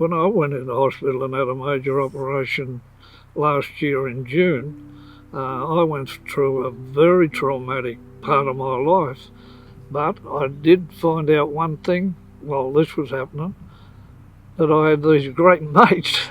When I went into hospital and had a major operation last year in June, I went through a very traumatic part of my life. But I did find out one thing while this was happening, that I had these great mates.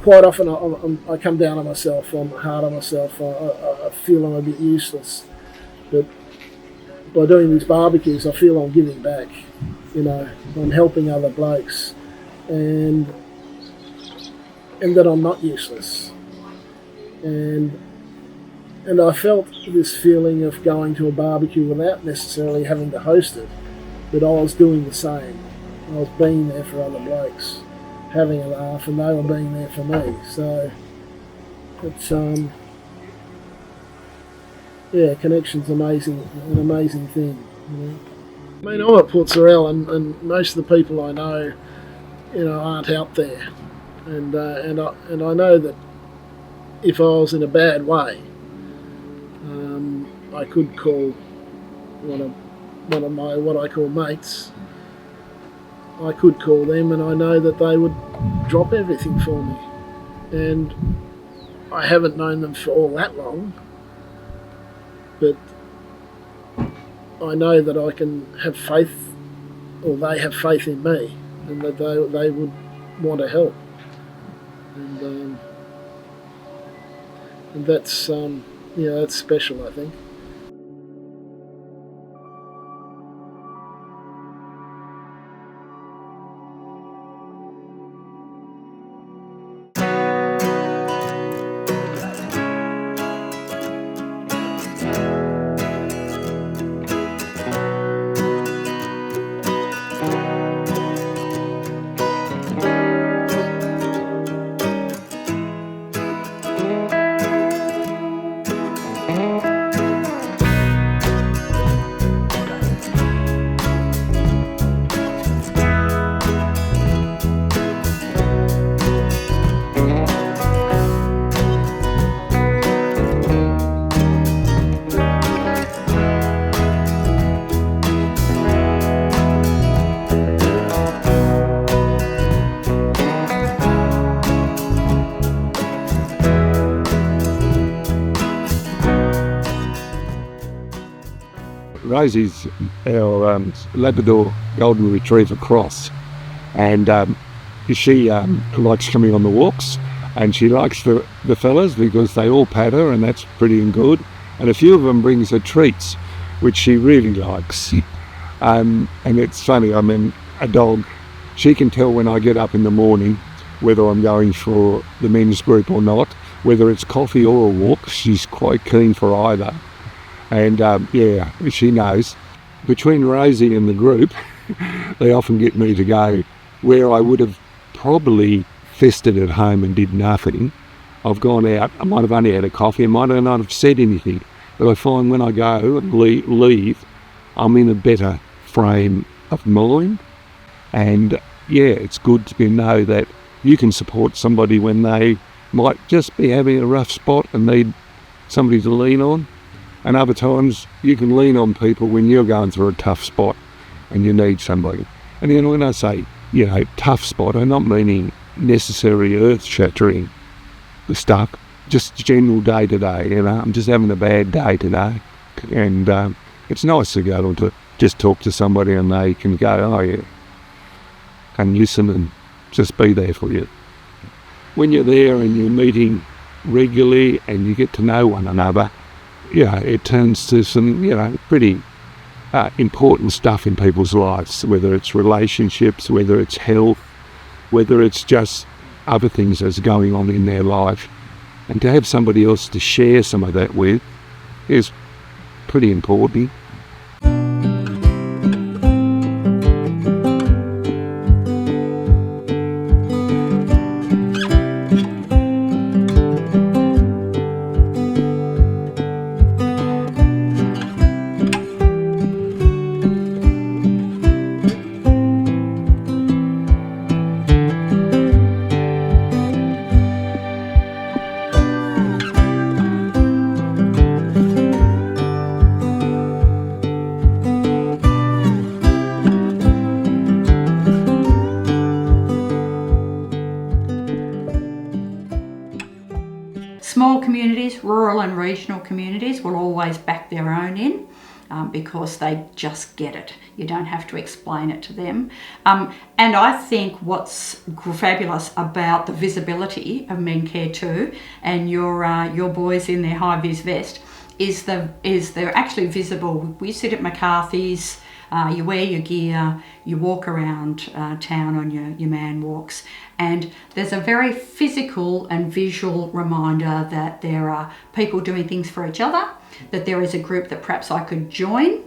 Quite often I come down on myself, I'm hard on myself, I feel I'm a bit useless. But by doing these barbecues, I feel I'm giving back. You know, I'm helping other blokes, and that I'm not useless. And I felt this feeling of going to a barbecue without necessarily having to host it, that I was doing the same. I was being there for other blokes, having a laugh, and they were being there for me. So it's connection's amazing, an amazing thing. You know? I mean, I'm at Port Sorell, and most of the people I know, you know, aren't out there, and I know that if I was in a bad way, I could call one of my what I call mates. I could call them, and I know that they would drop everything for me. And I haven't known them for all that long, but I know that I can have faith, or they have faith in me, and that they would want to help. And that's that's special, I think. Rosie's our Labrador Golden Retriever cross, and she likes coming on the walks, and she likes the fellas because they all pat her, and that's pretty good. And a few of them brings her treats, which she really likes. And it's funny, I mean, a dog, she can tell when I get up in the morning whether I'm going for the men's group or not, whether it's coffee or a walk. She's quite keen for either. And she knows. Between Rosie and the group, they often get me to go where I would have probably festered at home and did nothing. I've gone out, I might have only had a coffee, I might not have said anything, but I find when I go and leave, I'm in a better frame of mind. And it's good to know that you can support somebody when they might just be having a rough spot and need somebody to lean on. And other times you can lean on people when you're going through a tough spot and you need somebody. And then when I say, tough spot, I'm not meaning necessarily earth-shattering stuff, just general day-to-day, I'm just having a bad day today. And it's nice to go to just talk to somebody and they can go, and listen and just be there for you. When you're there and you're meeting regularly and you get to know one another, it turns to some, pretty important stuff in people's lives, whether it's relationships, whether it's health, whether it's just other things that's going on in their life. And to have somebody else to share some of that with is pretty important. rural and regional communities will always back their own in. Because they just get it. You don't have to explain it to them. And I think what's fabulous about the visibility of Men Care 2 and your boys in their high-vis vest is they're actually visible. We sit at McCarthy's, you wear your gear, you walk around town on your man walks, and there's a very physical and visual reminder that there are people doing things for each other, that there is a group that perhaps I could join,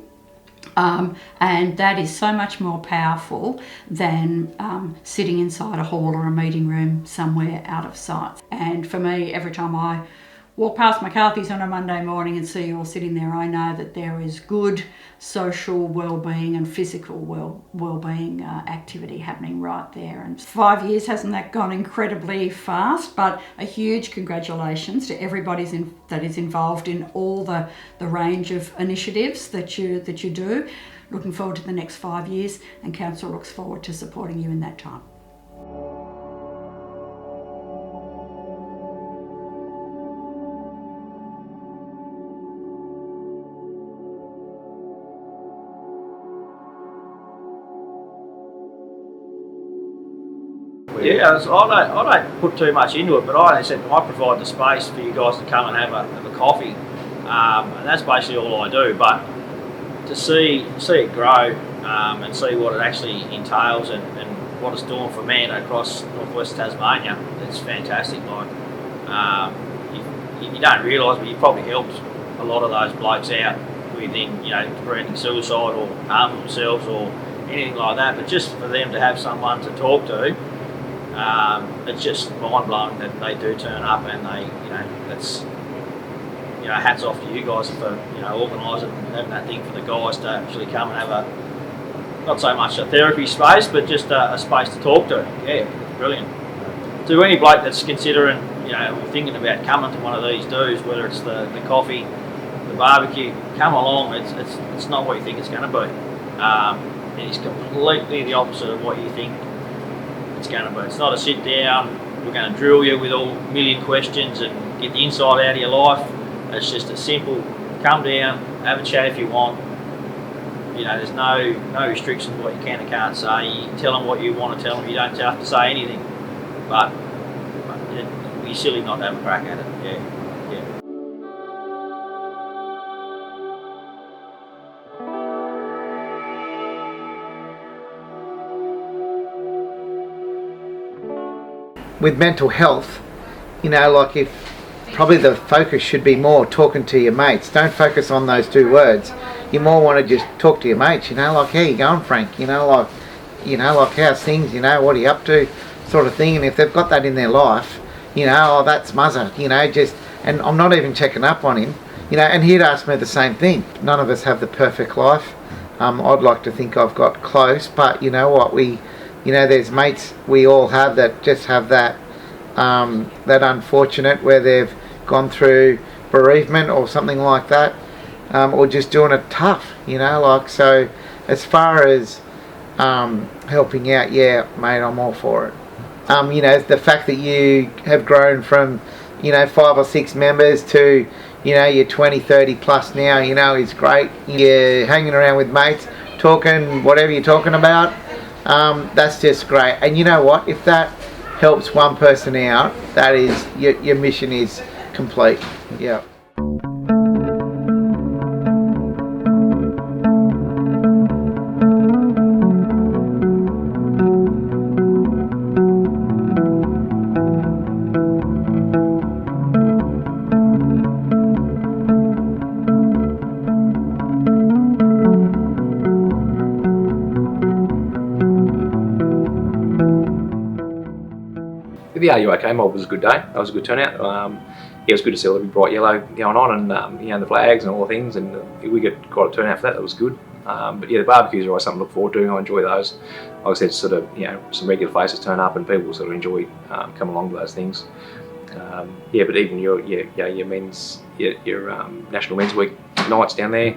and that is so much more powerful than sitting inside a hall or a meeting room somewhere out of sight. And for me, every time I walk past McCarthy's on a Monday morning and see you all sitting there, I know that there is good social well-being and physical well-being activity happening right there. And 5 years, hasn't that gone incredibly fast? But a huge congratulations to everybody that is involved in all the range of initiatives that you do. Looking forward to the next 5 years, and Council looks forward to supporting you in that time. Yeah, I don't put too much into it, but I provide the space for you guys to come and have a coffee, and that's basically all I do. But to see it grow and see what it actually entails and what it's doing for men across North West of Tasmania, it's fantastic. Like you don't realise, but you've probably helped a lot of those blokes out within, preventing suicide or harming themselves or anything like that. But just for them to have someone to talk to. It's just mind-blowing that they do turn up, and that's hats off to you guys for organising and having that thing for the guys to actually come and have not so much a therapy space, but just a space to talk to. Yeah, brilliant. To any bloke that's considering or thinking about coming to one of these do's, whether it's the coffee, the barbecue, come along. It's not what you think it's going to be. It is completely the opposite of what you think it's going to be. It's not a sit down, we're going to drill you with all million questions and get the inside out of your life. It's just a simple come down, have a chat if you want. There's no restrictions what you can and can't say. You tell them what you want to tell them. You don't have to say anything, but it'd be silly not to have a crack at it. Yeah. With mental health, if probably the focus should be more talking to your mates. Don't focus on those two words. You more want to just talk to your mates, how you going, Frank? How's things, what are you up to, sort of thing. And if they've got that in their life, that's Muzzer, and I'm not even checking up on him, and he'd ask me the same thing. None of us have the perfect life. I'd like to think I've got close, but there's mates we all have that just have that unfortunate where they've gone through bereavement or something like that, or just doing it tough, so as far as helping out, yeah, mate, I'm all for it. The fact that you have grown from 5 or 6 members to you're 20, 30 plus now, is great. You're hanging around with mates, talking whatever you're talking about. That's just great. And you know what? If that helps one person out, that is your mission is complete. Yeah. The RUOK mob was a good day. That was a good turnout. It was good to see all the big bright yellow going on, and the flags and all the things, and we got quite a turnout for that. That was good. But yeah, the barbecues are always something to look forward to. I enjoy those. Like I said, sort of some regular faces turn up, and people sort of enjoy come along to those things. But even your men's your National Men's Week nights down there,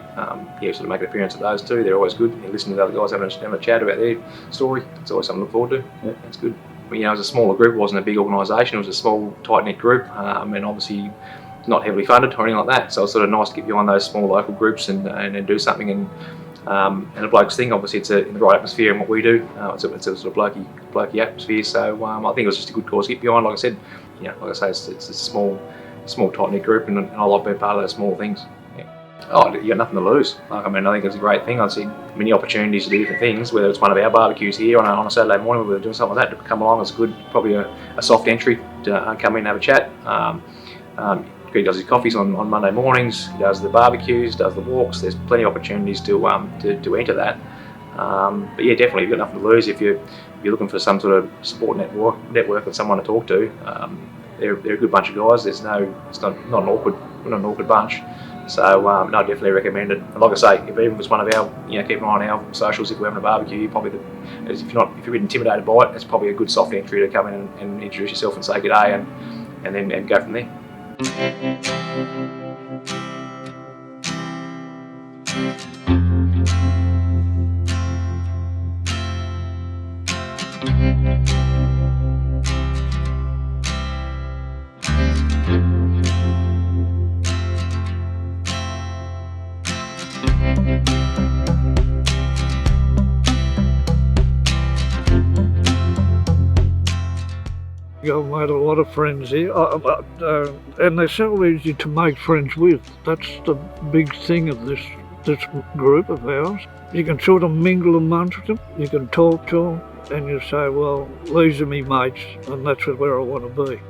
sort of make an appearance at those too. They're always good. You listen to the other guys having a chat about their story. It's always something to look forward to. Yeah, that's good. It was a smaller group. It wasn't a big organisation. It was a small, tight-knit group, and obviously not heavily funded or anything like that. So it's sort of nice to get behind those small local groups and do something. And a bloke's thing, obviously, it's in the right atmosphere in what we do. It's a sort of blokey atmosphere. So I think it was just a good cause to get behind. Like I said, like I say, it's a small tight-knit group, and I like being part of those small things. Oh, you got nothing to lose. I think it's a great thing. I see many opportunities to do different things, whether it's one of our barbecues here on a Saturday morning, where we're doing something like that, to come along. It's good, probably a soft entry to come in and have a chat. He does his coffees on Monday mornings, he does the barbecues, does the walks. There's plenty of opportunities to enter that. But yeah, definitely, you've got nothing to lose if you're looking for some sort of support network and someone to talk to. They're a good bunch of guys. It's not an awkward bunch. So no, I definitely recommend it. And like I say, if even if it's one of our, keep an eye on our socials. If we're having a barbecue, if you're a bit intimidated by it, it's probably a good soft entry to come in and introduce yourself and say good day, and then go from there. I've made a lot of friends here, and they're so easy to make friends with. That's the big thing of this group of ours. You can sort of mingle amongst them, you can talk to them, and you say, well, these are me mates, and that's where I want to be.